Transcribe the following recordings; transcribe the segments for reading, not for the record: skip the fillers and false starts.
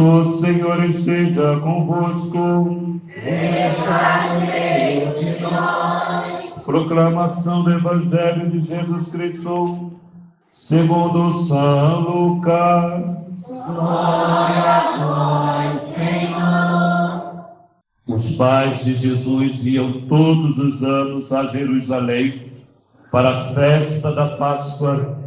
O Senhor esteja convosco. Está no meio de nós. Proclamação do Evangelho de Jesus Cristo, segundo São Lucas. Glória a nós, Senhor. Os pais de Jesus iam todos os anos a Jerusalém para a festa da Páscoa.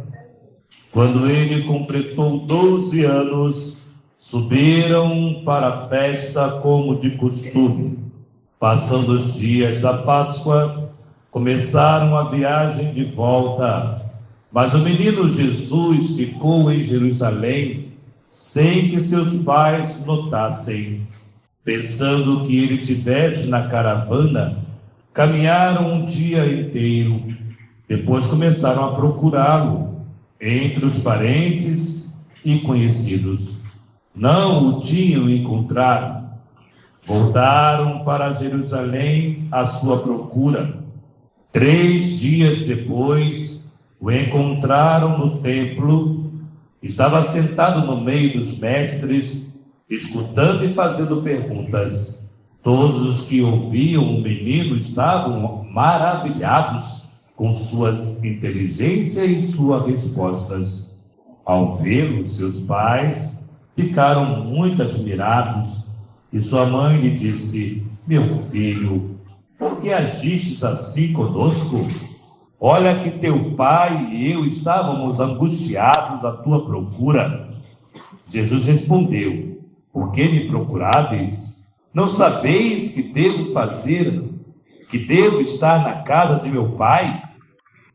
Quando ele completou 12 anos, subiram para a festa como de costume. Passando os dias da Páscoa, começaram a viagem de volta. Mas o menino Jesus ficou em Jerusalém sem que seus pais notassem. Pensando que ele estivesse na caravana, caminharam um dia inteiro. Depois começaram a procurá-lo entre os parentes e conhecidos. Não o tinham encontrado. Voltaram para Jerusalém à sua procura. 3 dias depois, o encontraram no templo. Estava sentado no meio dos mestres, escutando e fazendo perguntas. Todos os que ouviam o menino estavam maravilhados com sua inteligência e suas respostas. Ao vê-lo, seus pais ficaram muito admirados, e sua mãe lhe disse: meu filho, por que agistes assim conosco? Olha que teu pai e eu estávamos angustiados à tua procura. Jesus respondeu: por que me procuráveis? Não sabeis que devo estar na casa de meu pai?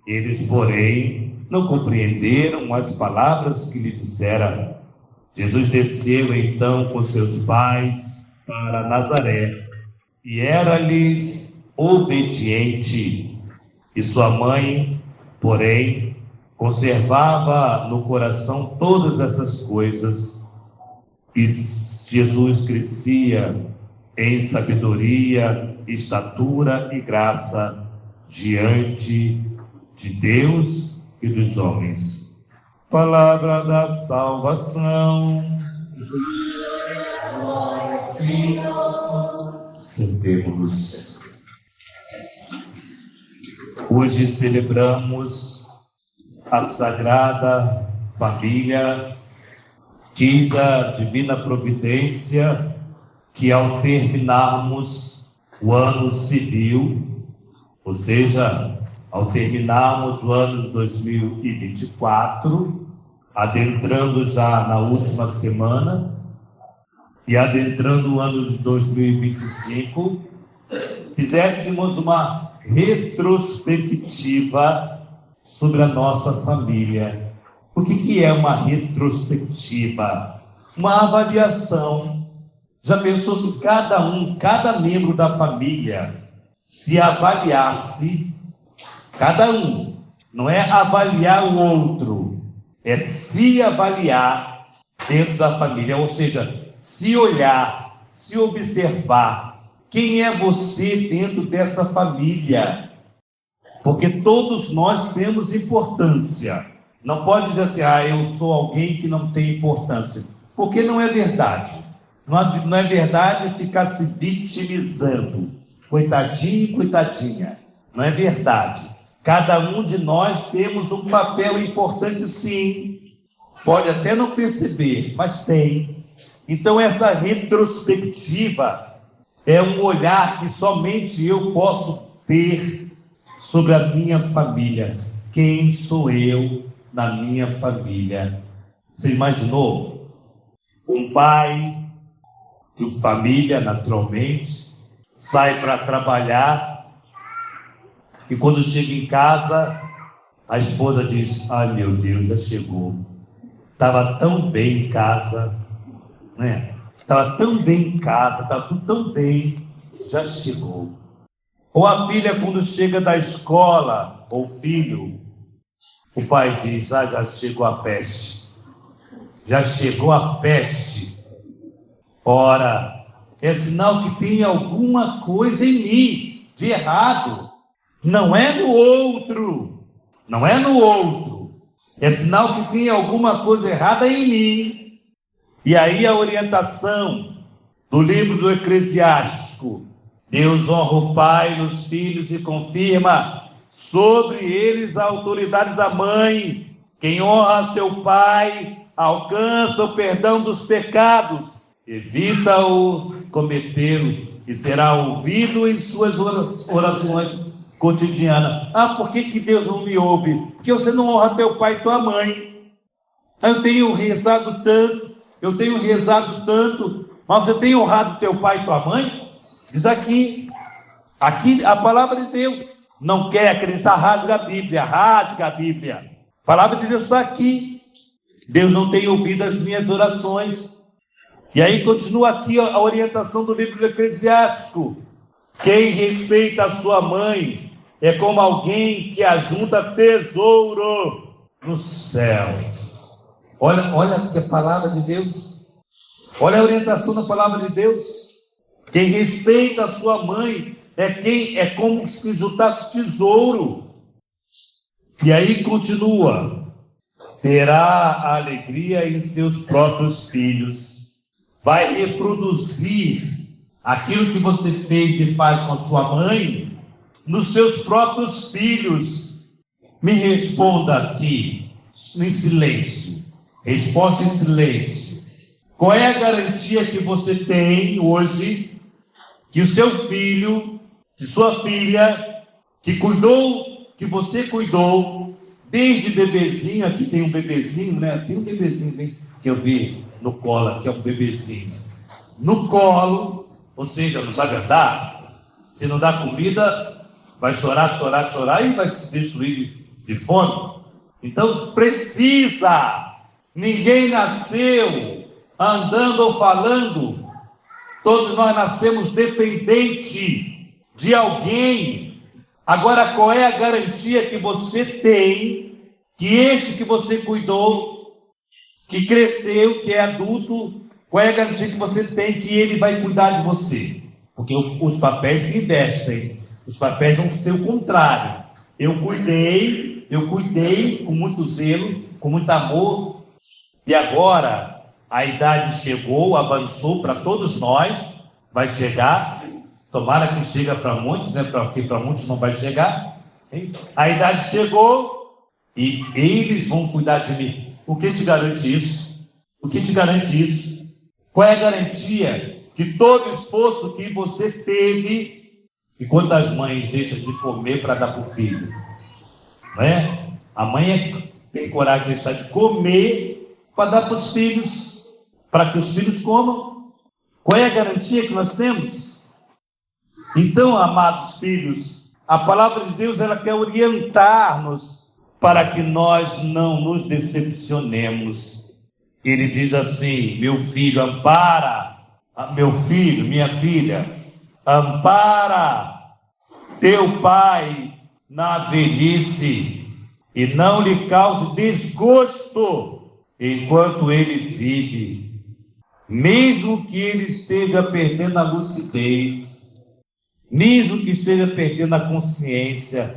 Eles, porém, não compreenderam as palavras que lhe dissera. Jesus desceu então com seus pais para Nazaré e era-lhes obediente. E sua mãe, porém, conservava no coração todas essas coisas. E Jesus crescia em sabedoria, estatura e graça diante de Deus e dos homens. Palavra da salvação. Glória ao Senhor. Sentemo-nos. Hoje celebramos a Sagrada Família. Diz a Divina Providência que ao terminarmos o ano civil, ou seja, ao terminarmos o ano de 2024, adentrando já na última semana e adentrando o ano de 2025, fizéssemos uma retrospectiva sobre a nossa família. O que é uma retrospectiva? Uma avaliação. Já pensou se cada membro da família se avaliasse, cada um, não é avaliar o outro, é se avaliar dentro da família, ou seja, se olhar, se observar, quem é você dentro dessa família? Porque todos nós temos importância. Não pode dizer assim, eu sou alguém que não tem importância, porque não é verdade. Não é verdade ficar se vitimizando, coitadinho, coitadinha, não é verdade. Cada um de nós temos um papel importante, sim. Pode até não perceber, mas tem. Então essa retrospectiva é um olhar que somente eu posso ter sobre a minha família. Quem sou eu na minha família? Você imaginou? Um pai de família, naturalmente, sai para trabalhar e quando chega em casa, a esposa diz: ai meu Deus, já chegou. Estava tão bem em casa, né? Estava tão bem em casa, estava tudo tão bem, já chegou. Ou a filha, quando chega da escola, ou o filho, o pai diz: já chegou a peste. Já chegou a peste. Ora, é sinal que tem alguma coisa em mim de errado. Não é no outro. Não é no outro. É sinal que tem alguma coisa errada em mim. E aí a orientação do livro do Eclesiástico: Deus honra o pai nos filhos e confirma sobre eles a autoridade da mãe. Quem honra seu pai alcança o perdão dos pecados, evita o cometê-lo e será ouvido em suas orações cotidianas. Por que Deus não me ouve? Porque você não honra teu pai e tua mãe. Eu tenho rezado tanto, mas você tem honrado teu pai e tua mãe? Diz aqui a palavra de Deus. Não quer acreditar, rasga a Bíblia. A palavra de Deus está aqui. Deus não tem ouvido as minhas orações. E aí continua aqui a orientação do livro do Eclesiástico: quem respeita a sua mãe é como alguém que ajunta tesouro no céu. Olha que a palavra de Deus. Olha a orientação da palavra de Deus. Quem respeita a sua mãe é como se juntasse tesouro. E aí continua: terá alegria em seus próprios filhos. Vai reproduzir aquilo que você fez e faz com a sua mãe nos seus próprios filhos. Me responda aqui, em silêncio. Resposta em silêncio. Qual é a garantia que você tem hoje que o seu filho, de sua filha, que você cuidou desde bebezinho? Aqui tem um bebezinho, né? Tem um bebezinho que eu vi no colo, aqui é um bebezinho. No colo, ou seja, não sabe andar. Se não dá comida, vai chorar e vai se destruir de fome. Então precisa. Ninguém nasceu andando ou falando. Todos nós nascemos dependente de alguém. Agora, qual é a garantia que você tem que esse que você cuidou, que cresceu, que é adulto, qual é a garantia que você tem que ele vai cuidar de você? Porque os papéis se investem. Os papéis vão ser o contrário. Eu cuidei com muito zelo, com muito amor, e agora a idade chegou, avançou para todos nós, vai chegar, tomara que chegue para muitos, né? Porque para muitos não vai chegar. Hein? A idade chegou e eles vão cuidar de mim. O que te garante isso? Qual é a garantia que todo esforço que você teve, e quantas mães deixam de comer para dar para o filho? Não é? A mãe tem coragem de deixar de comer para dar para os filhos, para que os filhos comam. Qual é a garantia que nós temos? Então, amados filhos, a palavra de Deus, ela quer orientar-nos para que nós não nos decepcionemos. Ele diz assim: meu filho, ampara, meu filho, minha filha, ampara teu pai na velhice e não lhe cause desgosto enquanto ele vive, mesmo que ele esteja perdendo a lucidez, mesmo que esteja perdendo a consciência.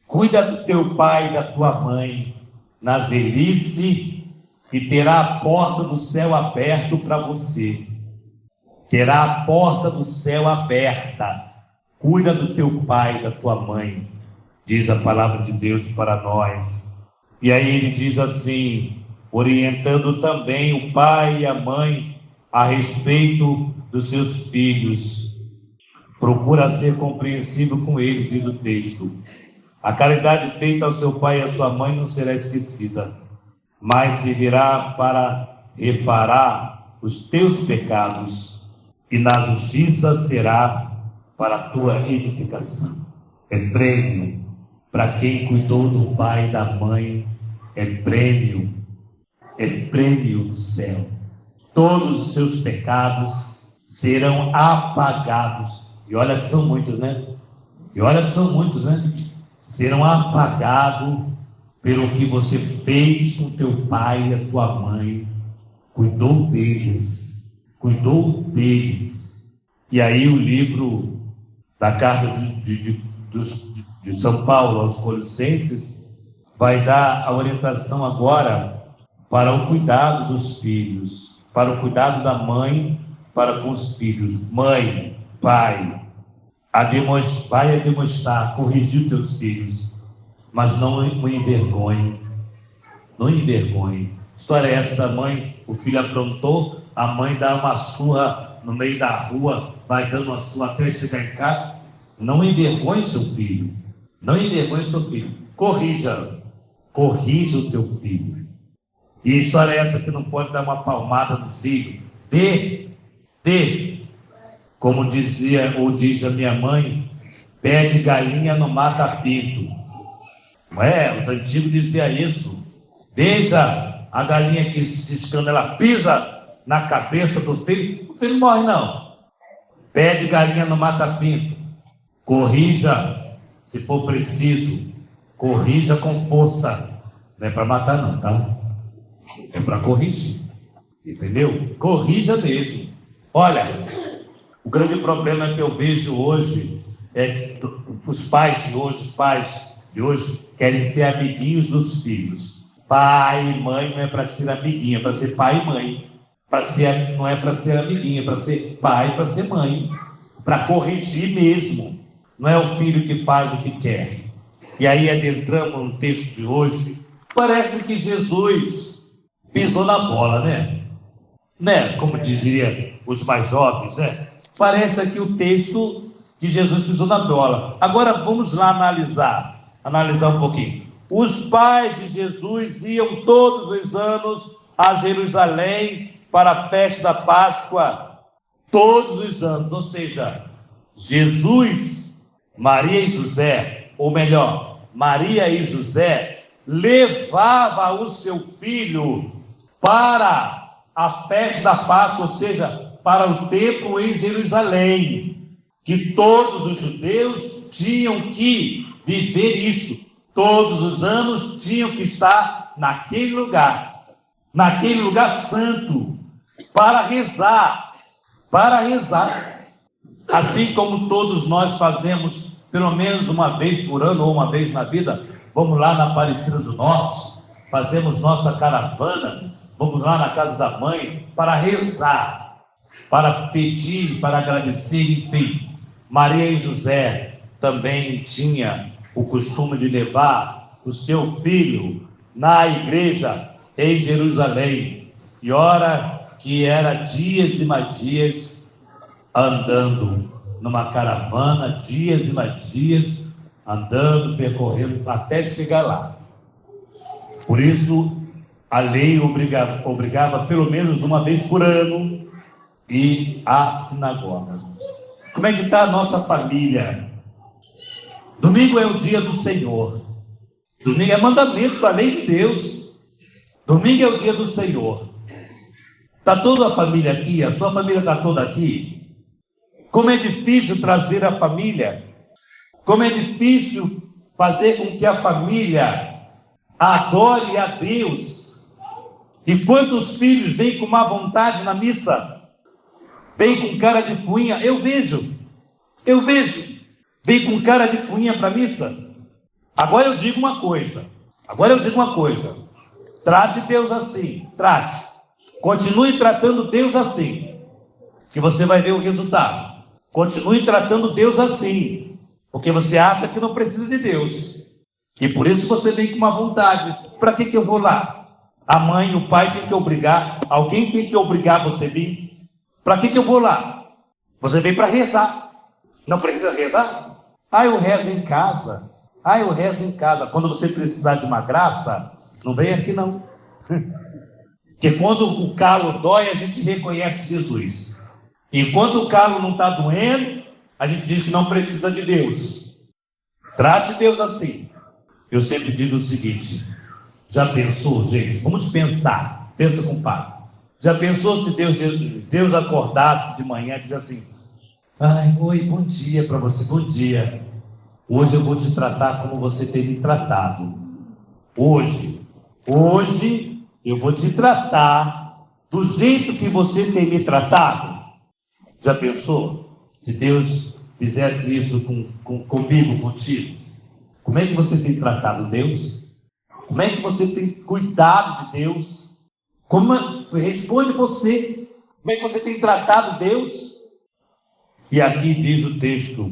Cuida do teu pai e da tua mãe na velhice e terá a porta do céu aberto para você. Terá a porta do céu aberta. Cuida do teu pai e da tua mãe, diz a palavra de Deus para nós. E aí ele diz assim, orientando também o pai e a mãe a respeito dos seus filhos. Procura ser compreensível com eles, diz o texto. A caridade feita ao seu pai e à sua mãe não será esquecida, mas servirá para reparar os teus pecados, e na justiça será para a tua edificação. É prêmio para quem cuidou do pai e da mãe, é prêmio do céu. Todos os seus pecados serão apagados. E olha que são muitos, né? Serão apagados pelo que você fez com teu pai e a tua mãe. Cuidou deles. E aí o livro da carta de São Paulo aos Colossenses vai dar a orientação agora para o cuidado dos filhos. para o cuidado da mãe para com os filhos. Mãe, pai, vai a demonstrar, corrigir os teus filhos, mas não o envergonhe. Não envergonhe. História é essa da mãe, o filho aprontou, a mãe dá uma surra no meio da rua, vai dando uma surra até chegar em casa. Não envergonhe seu filho. Não envergonhe seu filho. Corrija o teu filho. E a história é essa que não pode dar uma palmada no filho. Como dizia ou diz a minha mãe, pede galinha no mata-pinto. Não é? Os antigos diziam isso. Beija a galinha que ciscando, ela pisa na cabeça do filho, o filho morre não. Pede galinha no mata-pinto. Corrija, se for preciso, corrija com força. Não é para matar não, tá? É para corrigir. Entendeu? Corrija mesmo. Olha, o grande problema que eu vejo hoje é que os pais de hoje querem ser amiguinhos dos filhos. Pai e mãe não é para ser amiguinho, é para ser pai e mãe. Não é para ser amiguinho, é para ser pai, para ser mãe. Para corrigir mesmo. Não é o filho que faz o que quer. E aí adentramos no texto de hoje. Parece que Jesus pisou na bola, né? Como diziam os mais jovens, né? Parece aqui o texto que Jesus pisou na bola. Agora vamos lá analisar um pouquinho. Os pais de Jesus iam todos os anos a Jerusalém para a festa da Páscoa. Todos os anos, ou seja, Jesus, Maria e José, ou melhor, Maria e José, levava o seu filho para a festa da Páscoa, ou seja, para o templo em Jerusalém, que todos os judeus tinham que viver isso, todos os anos tinham que estar naquele lugar santo, para rezar, assim como todos nós fazemos, pelo menos uma vez por ano ou uma vez na vida, vamos lá na Aparecida do Norte, fazemos nossa caravana, vamos lá na casa da mãe para rezar, para pedir, para agradecer, enfim. Maria e José também tinha o costume de levar o seu filho na igreja em Jerusalém. E ora que era dias e mais dias andando numa caravana, dias e mais dias andando, percorrendo até chegar lá. Por isso a lei obrigava pelo menos uma vez por ano ir à sinagoga. Como é que está a nossa família? Domingo é o dia do Senhor. Domingo é mandamento da lei de Deus. Domingo é o dia do Senhor. Está toda a família aqui? A sua família está toda aqui? Como é difícil trazer a família. Como é difícil fazer com que a família adore a Deus. E quantos filhos vêm com má vontade na missa? Vêm com cara de fuinha. Eu vejo. Vem com cara de fuinha para a missa. Agora eu digo uma coisa. Trate Deus assim. Trate. Continue tratando Deus assim, que você vai ver o resultado. Continue tratando Deus assim, porque você acha que não precisa de Deus. E por isso você vem com uma vontade. Para que eu vou lá? A mãe, o pai tem que obrigar. Alguém tem que obrigar você a vir. Para que eu vou lá? Você vem para rezar. Não precisa rezar? Eu rezo em casa. Quando você precisar de uma graça, não vem aqui não. Porque quando o calo dói, a gente reconhece Jesus. E quando o calo não está doendo, a gente diz que não precisa de Deus. Trate Deus assim. Eu sempre digo o seguinte: já pensou, gente? Vamos pensar. Pensa com o pai. Já pensou se Deus acordasse de manhã e dizia assim: oi, bom dia para você, bom dia. Hoje eu vou te tratar como você tem me tratado. Hoje eu vou te tratar do jeito que você tem me tratado. Já pensou? Se Deus fizesse isso comigo, contigo? Como é que você tem tratado Deus? Como é que você tem cuidado de Deus? Responde você. Como é que você tem tratado Deus? E aqui diz o texto,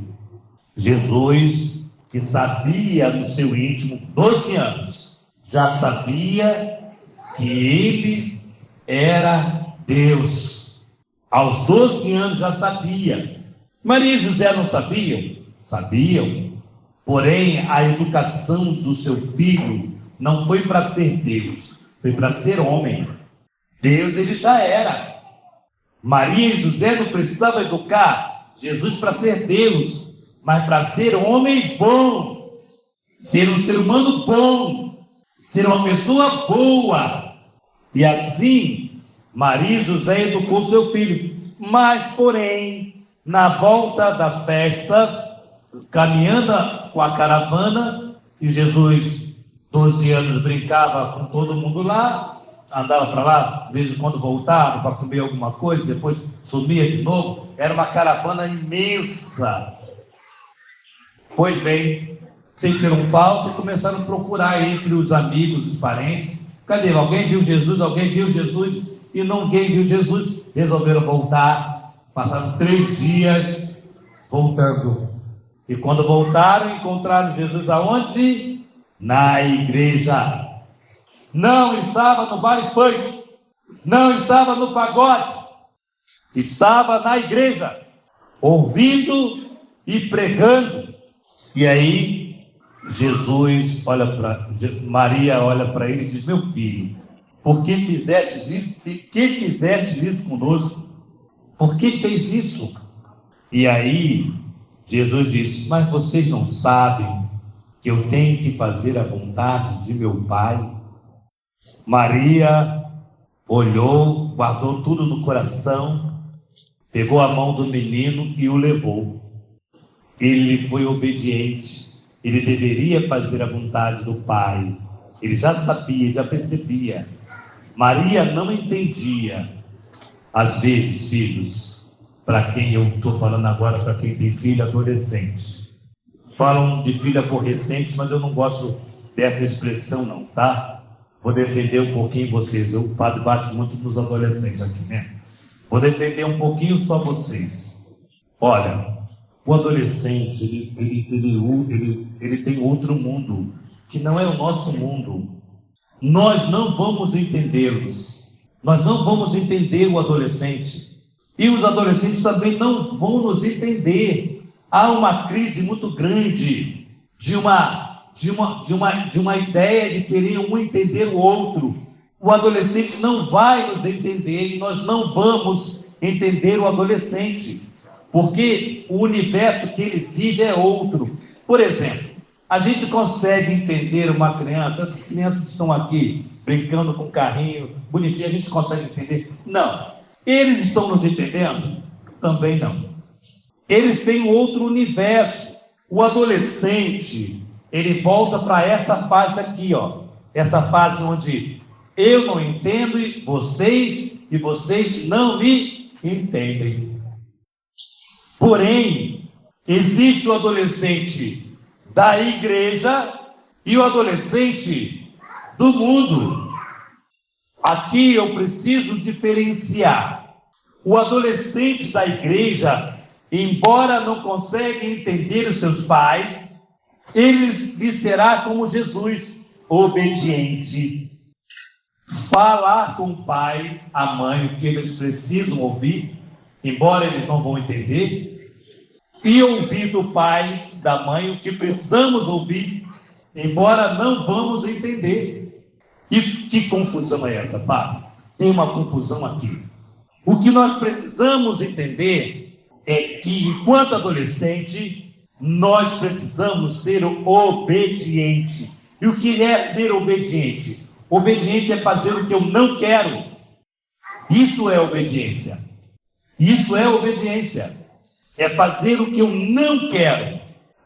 Jesus, que sabia no seu íntimo, 12 anos, já sabia que ele era Deus. Aos 12 anos já sabia. Maria e José não sabiam? Sabiam. Porém, a educação do seu filho não foi para ser Deus, foi para ser homem. Deus ele já era. Maria e José não precisavam educar Jesus para ser Deus, mas para ser homem bom, ser um ser humano bom, ser uma pessoa boa. E assim, Maria e José educou seu filho. Mas, porém, na volta da festa, caminhando com a caravana, e Jesus, 12 anos, brincava com todo mundo lá, andava para lá, de vez em quando voltava para comer alguma coisa, depois sumia de novo. Era uma caravana imensa. Pois bem, sentiram falta e começaram a procurar entre os amigos, os parentes. Cadê? Alguém viu Jesus? Alguém viu Jesus? E ninguém viu Jesus. Resolveram voltar. Passaram 3 dias voltando. E quando voltaram, encontraram Jesus aonde? Na igreja. Não estava no baile funk, não estava no pagode, estava na igreja, ouvindo e pregando. E aí, Maria olha para ele e diz: meu filho, por que fizestes isso conosco? Por que fez isso? E aí, Jesus disse: mas vocês não sabem que eu tenho que fazer a vontade de meu Pai? Maria olhou, guardou tudo no coração, pegou a mão do menino e o levou. Ele foi obediente, ele deveria fazer a vontade do Pai. Ele já sabia, já percebia. Maria não entendia. Às vezes, filhos, para quem eu estou falando agora, para quem tem filho adolescente, falam de filho aborrecente, mas eu não gosto dessa expressão não, tá? Vou defender um pouquinho vocês. O padre bate muito nos adolescentes aqui, né? Vou defender um pouquinho só vocês. Olha, o adolescente, ele tem outro mundo, que não é o nosso mundo. Nós não vamos entendê-los. Nós não vamos entender o adolescente. E os adolescentes também não vão nos entender. Há uma crise muito grande de uma ideia de querer um entender o outro. O adolescente não vai nos entender e nós não vamos entender o adolescente, porque o universo que ele vive é outro. Por exemplo, a gente consegue entender uma criança, essas crianças que estão aqui brincando com carrinho, bonitinho, a gente consegue entender? Não. Eles estão nos entendendo? Também não. Eles têm outro universo. O adolescente, ele volta para essa fase aqui, ó. Essa fase onde eu não entendo e vocês não me entendem. Porém, existe o adolescente da igreja e o adolescente do mundo. Aqui eu preciso diferenciar. O adolescente da igreja, embora não consiga entender os seus pais, ele lhe será como Jesus, obediente. Falar com o pai, a mãe, o que eles precisam ouvir, embora eles não vão entender, e ouvir do pai, da mãe, o que precisamos ouvir, embora não vamos entender. E que confusão é essa, Padre? Tem uma confusão aqui. O que nós precisamos entender é que, enquanto adolescente, nós precisamos ser obediente. E o que é ser obediente? Obediente é fazer o que eu não quero. Isso é obediência. Isso é obediência. É fazer o que eu não quero.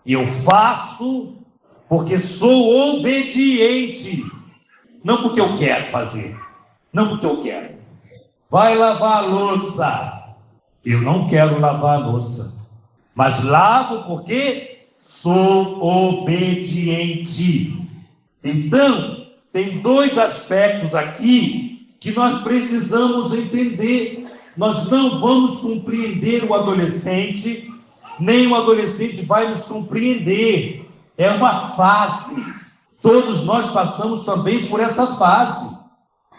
E eu faço porque sou obediente. Não porque eu quero fazer. Não porque eu quero. Vai lavar a louça. Eu não quero lavar a louça. Mas lavo porque sou obediente. Então, tem 2 aspectos aqui que nós precisamos entender. Nós não vamos compreender o adolescente, nem o adolescente vai nos compreender. É uma fase. Todos nós passamos também por essa fase.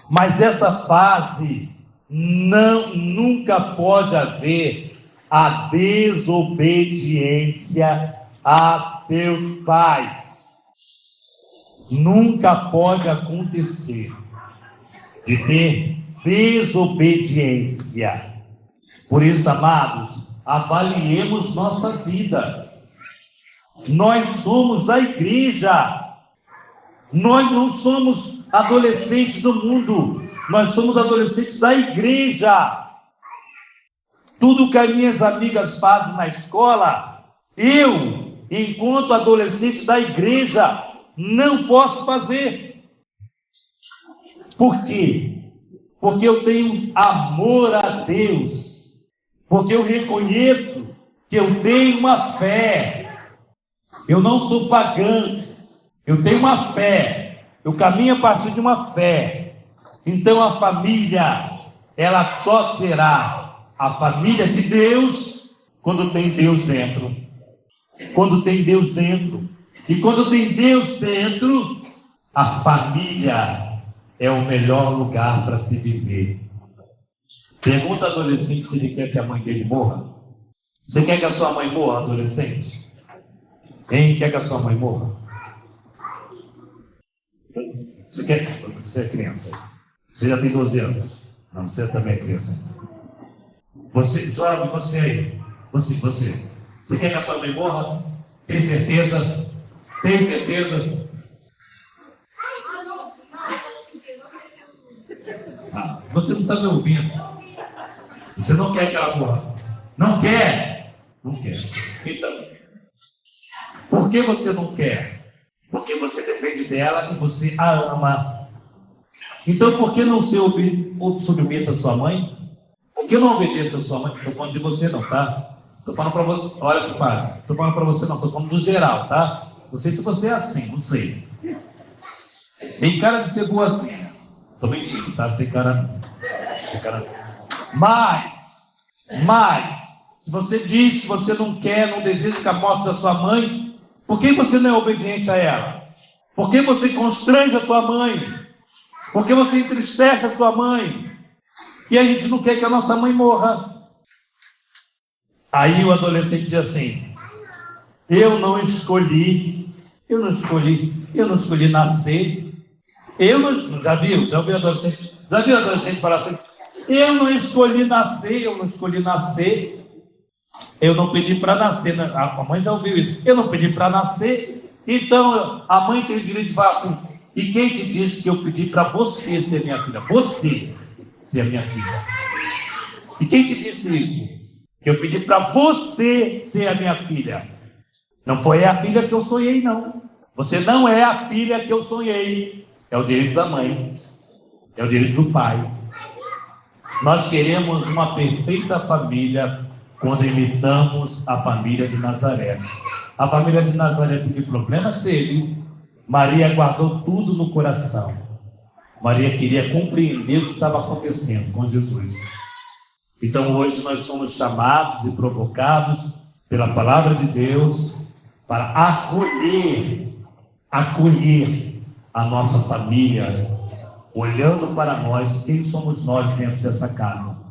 Mas essa fase nunca pode haver a desobediência a seus pais. Nunca pode acontecer de ter desobediência. Por isso, amados, avaliemos nossa vida. Nós somos da igreja. Nós não somos adolescentes do mundo. Nós somos adolescentes da igreja. Tudo que as minhas amigas fazem na escola, eu, enquanto adolescente da igreja, não posso fazer. Por quê? Porque eu tenho amor a Deus. Porque eu reconheço que eu tenho uma fé. Eu não sou pagão. Eu tenho uma fé. Eu caminho a partir de uma fé. Então a família, ela só será a família de Deus quando tem Deus dentro. Quando tem Deus dentro. E quando tem Deus dentro, a família é o melhor lugar para se viver. Pergunta ao adolescente se ele quer que a mãe dele morra. Você quer que a sua mãe morra, adolescente? Quem quer que a sua mãe morra? Você quer? Você é criança. Você já tem 12 anos. Não, você também é criança. Você, jovem, você aí. Você. Você quer que a sua mãe morra? Tem certeza? Tem certeza? Você não está me ouvindo. Você não quer que ela morra. Não quer? Não quer. Então, por que você não quer? Porque você depende dela e você a ama. Então, por que não ser submissa à sua mãe? Por que não obedeça a sua mãe? Estou falando de você não, tá? Estou falando para você. Olha, compadre. Estou falando para você não. Estou falando do geral, tá? Não sei se você é assim, não sei. Tem cara de ser boa assim. Estou mentindo, tá? Tem cara. Mas, se você diz que você não quer, não deseja que a morte da sua mãe, por que você não é obediente a ela? Por que você constrange a tua mãe? Por que você entristece a sua mãe? E a gente não quer que a nossa mãe morra. Aí o adolescente diz assim: eu não escolhi nascer. Já viu adolescente? Já viu adolescente falar assim? Eu não escolhi nascer. Eu não pedi para nascer. A mãe já ouviu isso. Eu não pedi para nascer. Então a mãe tem o direito de falar assim: e quem te disse que eu pedi para você ser minha filha? Você ser minha filha. E quem te disse isso? Que eu pedi para você ser a minha filha. Não foi a filha que eu sonhei, não. Você não é a filha que eu sonhei. É o direito da mãe. É o direito do pai. Nós queremos uma perfeita família quando imitamos a família de Nazaré. A família de Nazaré teve problemas dele. Maria guardou tudo no coração. Maria queria compreender o que estava acontecendo com Jesus. Então hoje nós somos chamados e provocados pela palavra de Deus para acolher a nossa família, olhando para nós, quem somos nós dentro dessa casa.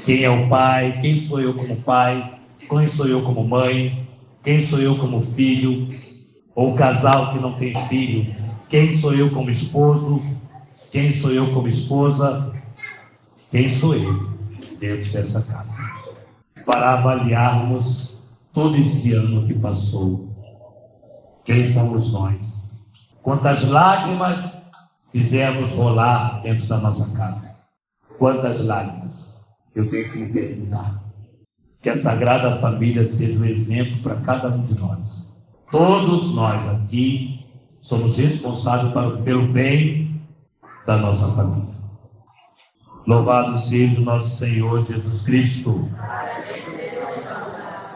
Quem é o pai? Quem sou eu como pai? Quem sou eu como mãe? Quem sou eu como filho? Ou casal que não tem filho? Quem sou eu como esposo? Quem sou eu como esposa? Quem sou eu dentro dessa casa? Para avaliarmos todo esse ano que passou. Quem fomos nós? Quantas lágrimas fizemos rolar dentro da nossa casa? Quantas lágrimas? Eu tenho que me perguntar. Que a Sagrada Família seja um exemplo para cada um de nós. Todos nós aqui somos responsáveis pelo bem da nossa família. Louvado seja o nosso Senhor Jesus Cristo.